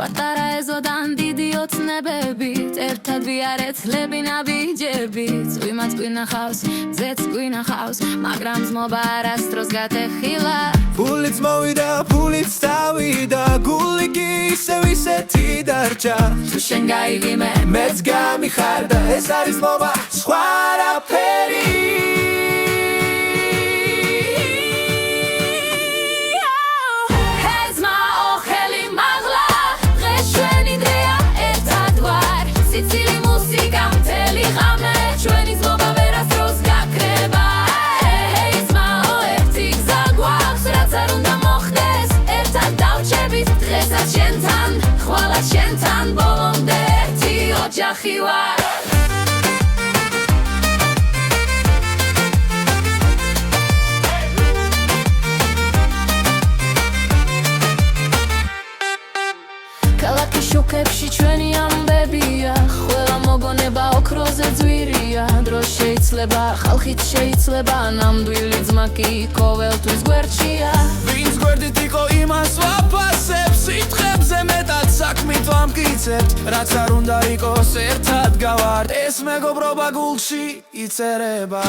პატარა ეზოდან დიდი ოცნებებით ერთად ვიარეთ ლები ნაბიჯებით წვიმაც გვინახავს ძეც გვინახავს მაგრამ ძმობა არასდროს გატეხილა ფულიც მოვიდა ფულიც დავიდა გული კი ისევ ისეთი დარჩა თუ შენ გაიგიმე მეც გამიხარდა ეს არის ძმობა სხვა არაფერი შენთან ბოლომდე ერთი ოჯახი ვარ ქალაქის შუქებში ჩვენი ამბებია ყველა მოგონება ოქროზე ძვირია დრო შეიძლება ხალხით შეიძლება ნამდვილი ძმა კი ყოველთვის გვერდშია ვინც გვერდით იყო იმას ვაფასებს სიტყვებზე მეტად საქმით ვამტკიცებთ რაც არ უნდა იყოს ერთად გავართ ეს მეგობრობა გულში იწერება